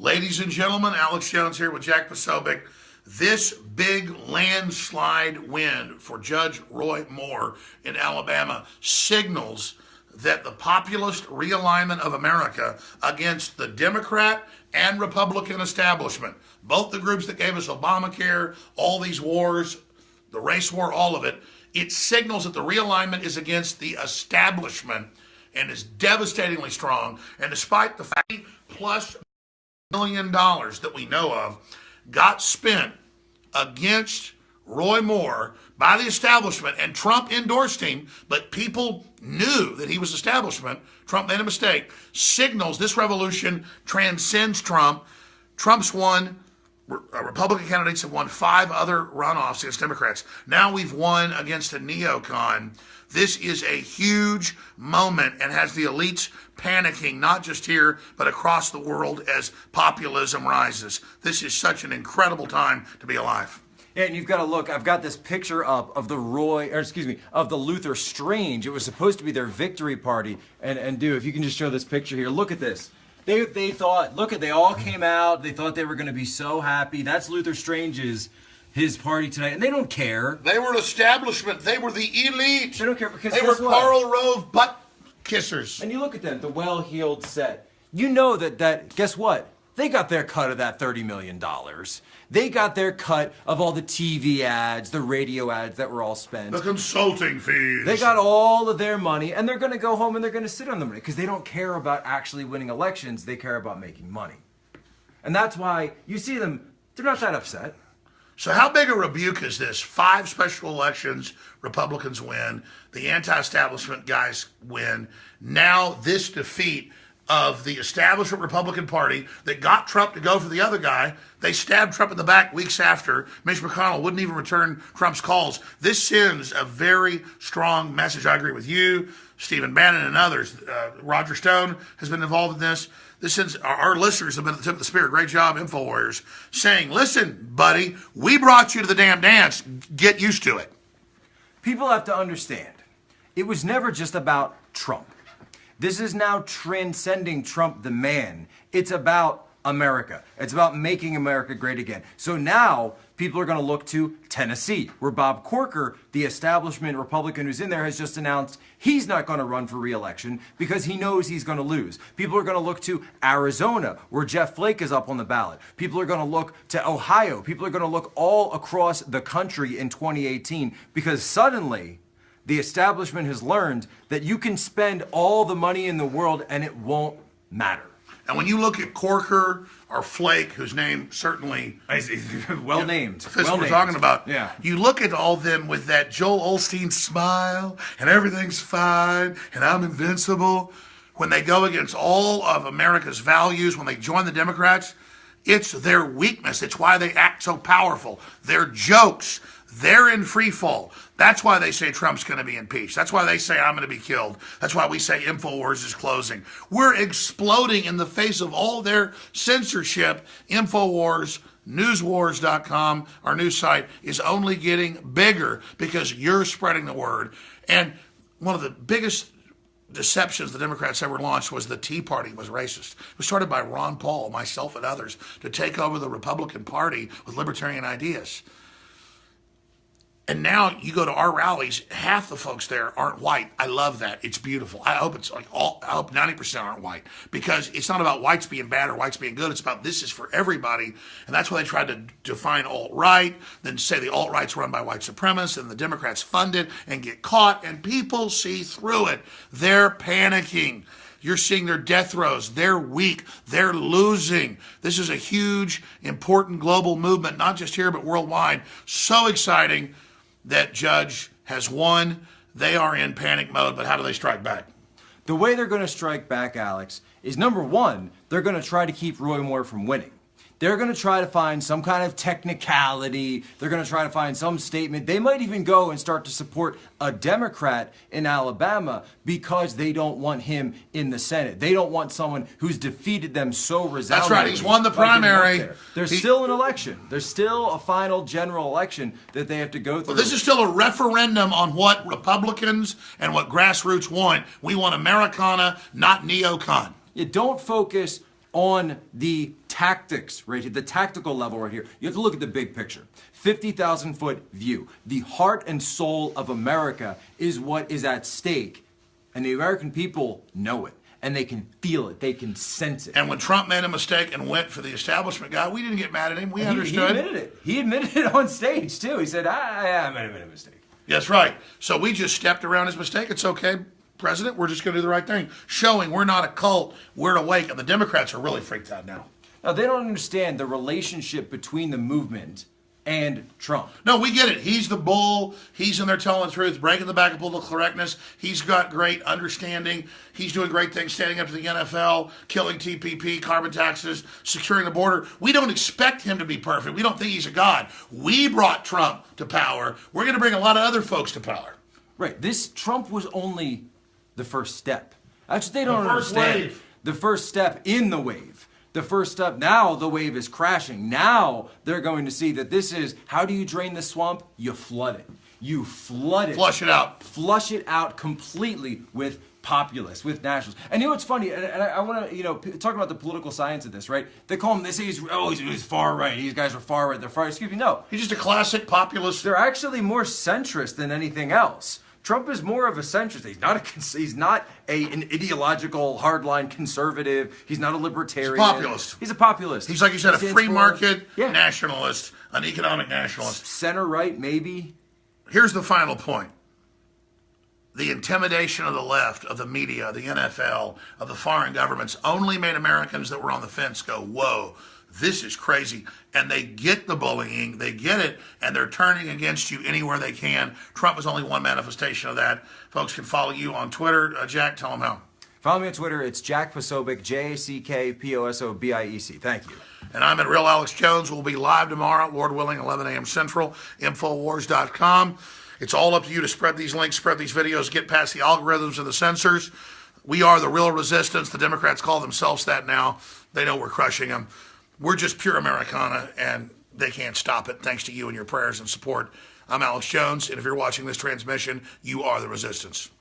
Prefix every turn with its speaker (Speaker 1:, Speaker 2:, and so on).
Speaker 1: Ladies and gentlemen, Alex Jones here with Jack Posobiec. This big landslide win for Judge Roy Moore in Alabama signals that the populist realignment of America against the Democrat and Republican establishment, both the groups that gave us Obamacare, all these wars, the race war, all of it, it signals that the realignment is against the establishment and is devastatingly strong. And despite the fact plus $1 million that we know of got spent against Roy Moore by the establishment, and Trump endorsed him, but people knew that he was establishment. Trump made a mistake. Signals this revolution transcends Trump. Trump's won. Republican candidates have won 5 other runoffs against Democrats. Now we've won against a neocon. This is a huge moment and has the elites panicking, not just here, but across the world as populism rises. This is such an incredible time to be alive.
Speaker 2: Yeah, and you've got to look. I've got this picture up of the of the Luther Strange. It was supposed to be their victory party. And dude, if you can just show this picture here, look at this. They thought, they all came out. They thought they were going to be so happy. That's Luther Strange's his party tonight, and they don't care.
Speaker 1: They were establishment. They were the elite.
Speaker 2: They don't care because
Speaker 1: they were Karl Rove butt kissers.
Speaker 2: And you look at them, the well-heeled set. You know that guess what? They got their cut of that $30 million. They got their cut of all the TV ads, the radio ads that were all spent.
Speaker 1: The consulting fees.
Speaker 2: They got all of their money, and they're going to go home and they're going to sit on the money because they don't care about actually winning elections. They care about making money. And that's why you see them, they're not that upset.
Speaker 1: So how big a rebuke is this? 5 special elections, Republicans win. The anti-establishment guys win. Now this defeat of the establishment Republican Party that got Trump to go for the other guy. They stabbed Trump in the back weeks after. Mitch McConnell wouldn't even return Trump's calls. This sends a very strong message. I agree with you, Stephen Bannon and others. Roger Stone has been involved in this. This sends our listeners have been at the tip of the spear. Great job, InfoWarriors, saying, listen, buddy, we brought you to the damn dance. Get used to it.
Speaker 2: People have to understand, it was never just about Trump. This is now transcending Trump the man. It's about America. It's about making America great again. So now people are going to look to Tennessee, where Bob Corker, the establishment Republican who's in there, has just announced he's not going to run for re-election because he knows he's going to lose. People are going to look to Arizona, where Jeff Flake is up on the ballot. People are going to look to Ohio. People are going to look all across the country in 2018 because suddenly the establishment has learned that you can spend all the money in the world and it won't matter.
Speaker 1: And when you look at Corker or Flake, whose name certainly
Speaker 2: well named,
Speaker 1: fits what we're talking about.
Speaker 2: Yeah.
Speaker 1: You look at all them with that Joel Osteen smile, and everything's fine, and I'm invincible. When they go against all of America's values, when they join the Democrats, it's their weakness. It's why they act so powerful. They're jokes. They're in free fall. That's why they say Trump's going to be impeached. That's why they say I'm going to be killed. That's why we say InfoWars is closing. We're exploding in the face of all their censorship. InfoWars, newswars.com, our news site, is only getting bigger because you're spreading the word. And one of the biggest deceptions the Democrats ever launched was the Tea Party was racist. It was started by Ron Paul, myself, and others to take over the Republican Party with libertarian ideas. And now you go to our rallies, half the folks there aren't white. I love that. It's beautiful. I hope it's I hope 90% aren't white because it's not about whites being bad or whites being good. It's about this is for everybody. And that's why they tried to define alt-right, then say the alt-right's run by white supremacists and the Democrats fund it and get caught. And people see through it. They're panicking. You're seeing their death rows. They're weak. They're losing. This is a huge, important global movement, not just here, but worldwide. So exciting that Judge has won. They are in panic mode, but how do they strike back?
Speaker 2: The way they're going to strike back, Alex, is number one, they're going to try to keep Roy Moore from winning. They're going to try to find some kind of technicality. They're going to try to find some statement. They might even go and start to support a Democrat in Alabama because they don't want him in the Senate. They don't want someone who's defeated them so resoundingly.
Speaker 1: That's right. He's won the primary.
Speaker 2: There's still an election. There's still a final general election that they have to go through.
Speaker 1: Well, this is still a referendum on what Republicans and what grassroots want. We want Americana, not neocon.
Speaker 2: You don't focus on the tactics right here, the tactical level right here. You have to look at the big picture. 50,000-foot view. The heart and soul of America is what is at stake, and the American people know it, and they can feel it, they can sense it.
Speaker 1: And when Trump made a mistake and went for the establishment guy, we didn't get mad at him. We understood.
Speaker 2: He admitted it. He admitted it on stage, too. He said, I made a mistake.
Speaker 1: That's right. So we just stepped around his mistake. It's okay, President. We're just going to do the right thing. Showing we're not a cult, we're awake. And the Democrats are really freaked out now.
Speaker 2: Now, they don't understand the relationship between the movement and Trump.
Speaker 1: No, we get it. He's the bull. He's in there telling the truth, breaking the back of political correctness. He's got great understanding. He's doing great things, standing up to the NFL, killing TPP, carbon taxes, securing the border. We don't expect him to be perfect. We don't think he's a god. We brought Trump to power. We're going to bring a lot of other folks to power.
Speaker 2: Right. This Trump was only the first step. That's what they don't
Speaker 1: first
Speaker 2: understand.
Speaker 1: wave.
Speaker 2: The first step in the wave. The first step, now the wave is crashing. Now they're going to see that this is, how do you drain the swamp? You flood it. You flood it.
Speaker 1: Flush it out.
Speaker 2: Flush it out completely with populists, with nationalists. And you know what's funny? And I want to, talk about the political science of this, right? They call him, they say he's far right. These guys are far right. They're far, excuse me, no.
Speaker 1: He's just a classic populist.
Speaker 2: They're actually more centrist than anything else. Trump is more of a centrist. He's not an ideological, hardline conservative. He's not a libertarian.
Speaker 1: He's a populist.
Speaker 2: He's a populist.
Speaker 1: He's, like you said, a free market
Speaker 2: yeah.
Speaker 1: nationalist, an economic nationalist.
Speaker 2: Center right, maybe.
Speaker 1: Here's the final point. The intimidation of the left, of the media, the NFL, of the foreign governments only made Americans that were on the fence go, whoa, this is crazy. And they get the bullying, they get it, and they're turning against you anywhere they can. Trump is only one manifestation of that. Folks can follow you on Twitter. Jack, tell them how.
Speaker 2: Follow me on Twitter. It's Jack Posobiec, JackPosobiec. Thank you.
Speaker 1: And I'm at Real Alex Jones. We'll be live tomorrow, Lord willing, 11 a.m. Central, Infowars.com. It's all up to you to spread these links, spread these videos, get past the algorithms and the censors. We are the real resistance. The Democrats call themselves that now. They know we're crushing them. We're just pure Americana, and they can't stop it, thanks to you and your prayers and support. I'm Alex Jones, and if you're watching this transmission, you are the resistance.